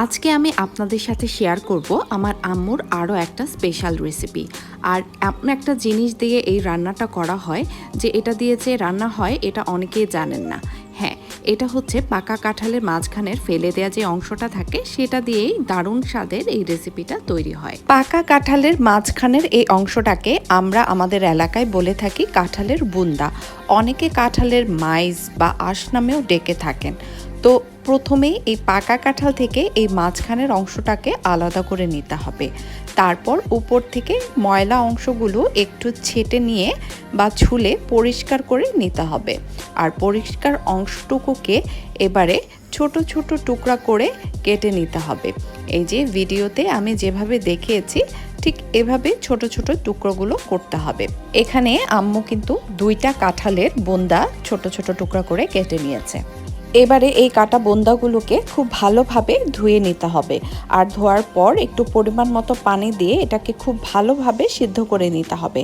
আজকে আমি আপনাদের সাথে শেয়ার করব আমার আম্মুর আরও একটা স্পেশাল রেসিপি। আর এমন একটা জিনিস দিয়ে এই রান্নাটা করা হয় যে এটা দিয়ে যে রান্না হয় এটা অনেকেই জানেন না। হ্যাঁ, এটা হচ্ছে পাকা কাঁঠালের মাঝখানের ফেলে দেওয়া যে অংশটা থাকে সেটা দিয়েই দারুণ স্বাদের এই রেসিপিটা তৈরি হয়। পাকা কাঁঠালের মাঝখানের এই অংশটাকে আমরা আমাদের এলাকায় বলে থাকি কাঁঠালের বুন্দা। অনেকে কাঁঠালের মাইজ বা আঁশ নামেও ডেকে থাকেন। তো প্রথমেই এই পাকা কাঁঠাল থেকে এই মাঝখানের অংশটাকে আলাদা করে নিতে হবে। তারপর উপর থেকে ময়লা অংশগুলো একটু ছেটে নিয়ে বা ছুলে পরিষ্কার করে নিতে হবে। আর পরিষ্কার অংশটুকুকে এবারে ছোট ছোট টুকরা করে কেটে নিতে হবে। এই যে ভিডিওতে আমি যেভাবে দেখিয়েছি ঠিক এভাবে ছোট ছোট টুকরোগুলো করতে হবে। এখানে আম্মু কিন্তু 2টা কাঁঠালের বোন্দা ছোট ছোট টুকরা করে কেটে নিয়েছে। এবারে এই কাটা বোন্দাগুলোকে খুব ভালোভাবে ধুয়ে নিতে হবে। আর ধোয়ার পর একটু পরিমাণ মতো পানি দিয়ে এটাকে খুব ভালোভাবে সিদ্ধ করে নিতে হবে।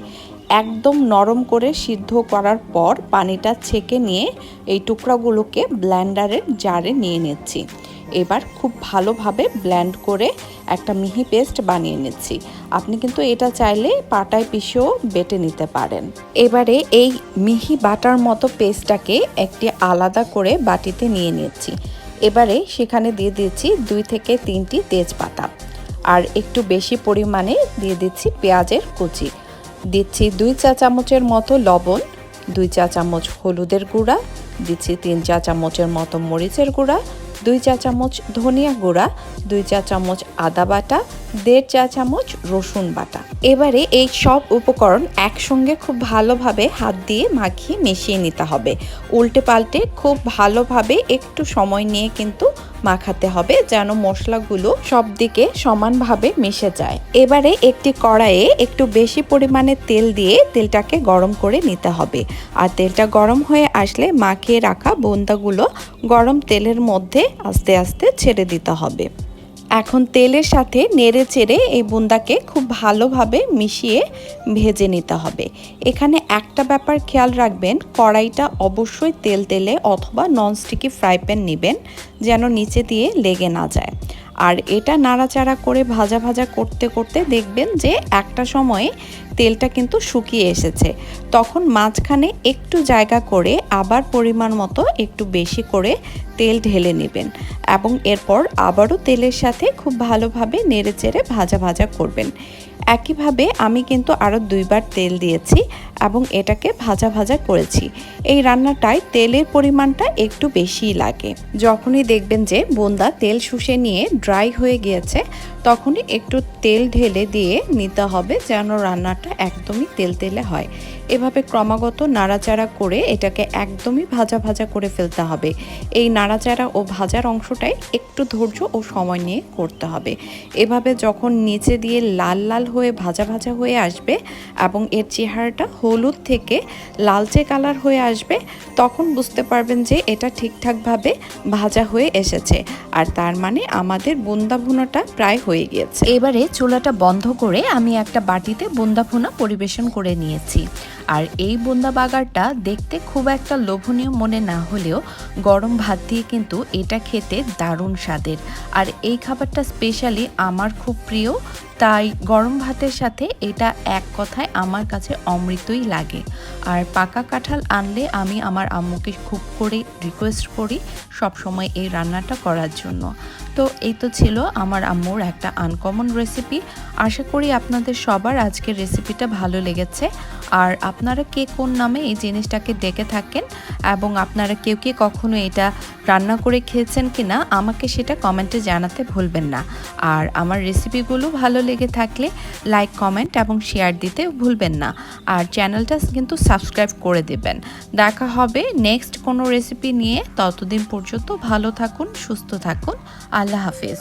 একদম নরম করে সিদ্ধ করার পর পানিটা ছেঁকে নিয়ে এই টুকরাগুলোকে ব্লেন্ডারের জারে নিয়ে নিচ্ছি। এবার খুব ভালোভাবে ব্লেন্ড করে একটা মিহি পেস্ট বানিয়ে নিচ্ছি। আপনি কিন্তু এটা চাইলে পাটায় পিষেও বেটে নিতে পারেন। এবারে এই মিহি বাটার মতো পেস্টটাকে একটি আলাদা করে বাটিতে নিয়ে নিচ্ছি। এবারে সেখানে দিয়ে দিচ্ছি 2 থেকে 3টি তেজপাতা আর একটু বেশি পরিমাণে দিয়ে দিচ্ছি পেঁয়াজের কুচি। দিচ্ছি 2 চা চামচের মতো লবণ, 2 চা চামচ হলুদের গুঁড়া, দিচ্ছি 3 চা চামচের মতো মরিচের গুঁড়া, 2 চা চামচ ধনিয়া গুঁড়া, 2 চা চামচ আদা বাটা, 1.5 চা চামচ রসুন বাটা। এবারে এই সব উপকরণ একসঙ্গে খুব ভালোভাবে হাত দিয়ে মাখিয়ে মিশিয়ে নিতে হবে। উল্টে পাল্টে খুব ভালোভাবে একটু সময় নিয়ে কিন্তু মাখাতে হবে যেন মশলাগুলো সব দিকে সমানভাবে মিশে যায়। এবারে একটি কড়াইয়ে একটু বেশি পরিমাণে তেল দিয়ে তেলটাকে গরম করে নিতে হবে। আর তেলটা গরম হয়ে আসলে মাখিয়ে রাখা বোন্দাগুলো গরম তেলের মধ্যে আস্তে আস্তে ছেড়ে দিতে হবে। এখন তেলের সাথে নেড়ে চেড়ে এই বুন্দাকে খুব ভালোভাবে মিশিয়ে ভেজে নিতে হবে। এখানে একটা ব্যাপার খেয়াল রাখবেন, কড়াইটা অবশ্যই তেল তেলে অথবা ননস্টিকি ফ্রাই প্যান নেবেন যেন নিচে দিয়ে লেগে না যায়। আর এটা নাড়াচাড়া করে ভাজা ভাজা করতে করতে দেখবেন যে একটা সময়ে তেলটা কিন্তু শুকিয়ে এসেছে। তখন মাঝখানে একটু জায়গা করে আবার পরিমাণ মতো একটু বেশি করে তেল ঢেলে নেবেন এবং এরপর আবারও তেলের সাথে খুব ভালোভাবে নেড়েচেড়ে ভাজা ভাজা করবেন। একইভাবে আমি কিন্তু আরও 2বার তেল দিয়েছি এবং এটাকে ভাজা ভাজা করেছি। এই রান্নাটায় তেলের পরিমাণটা একটু বেশিই লাগে। যখনই দেখবেন যে বোন্দা তেল শুষে নিয়ে ড্রাই হয়ে গিয়েছে তখনই একটু তেল ঢেলে দিয়ে নিতে হবে যেন রান্নাটা একদমই তেলতেলে হয়। এভাবে ক্রমাগত নাড়াচাড়া করে এটাকে একদমই ভাজা ভাজা করে ফেলতে হবে। এই নাড়াচাড়া ও ভাজার অংশটাই একটু ধৈর্য ও সময় নিয়ে করতে হবে। এভাবে যখন নিচে দিয়ে লাল লাল হয়ে ভাজা ভাজা হয়ে আসবে এবং এর চেহারাটা হলুদ থেকে লালচে কালার হয়ে আসবে তখন বুঝতে পারবেন যে এটা ঠিকঠাকভাবে ভাজা হয়ে এসেছে। আর তার মানে আমাদের বোন্দা ভুনাটা প্রায় হয়ে গিয়েছে। এবারে চুলাটা বন্ধ করে আমি একটা বাটিতে বোন্দা ভুনা পরিবেশন করে নিয়েছি। আর এই বোন্দা বাগারটা দেখতে খুব একটা লোভনীয় মনে না হলেও গরম ভাত দিয়ে কিন্তু এটা খেতে দারুণ স্বাদের। আর এই খাবারটা স্পেশালি আমার খুব প্রিয়, তাই গরম ভাতের সাথে এটা এক কথায় আমার কাছে অমৃতই লাগে। আর পাকা কাঁঠাল আনলে আমি আমার আম্মুকে খুব করে রিকোয়েস্ট করি সব সময় এই রান্নাটা করার জন্য। তো এই তো ছিল আমার আম্মুর একটা আনকমন রেসিপি। আশা করি আপনাদের সবার আজকের রেসিপিটা ভালো লেগেছে। আর আপনারা কে কোন নামে এই জিনিসটাকে ডেকে থাকেন এবং আপনারা কেউ কি কখনো এটা রান্না করে খেয়েছেন কিনা আমাকে সেটা কমেন্টে জানাতে ভুলবেন না। আর আমার রেসিপিগুলো ভালো লেগে থাকলে লাইক, কমেন্ট এবং শেয়ার দিতে ভুলবেন না। আর চ্যানেলটা কিন্তু সাবস্ক্রাইব করে দেবেন। দেখা হবে নেক্সট কোনো রেসিপি নিয়ে। ততদিন পর্যন্ত ভালো থাকুন, সুস্থ থাকুন। আল্লাহ হাফেজ।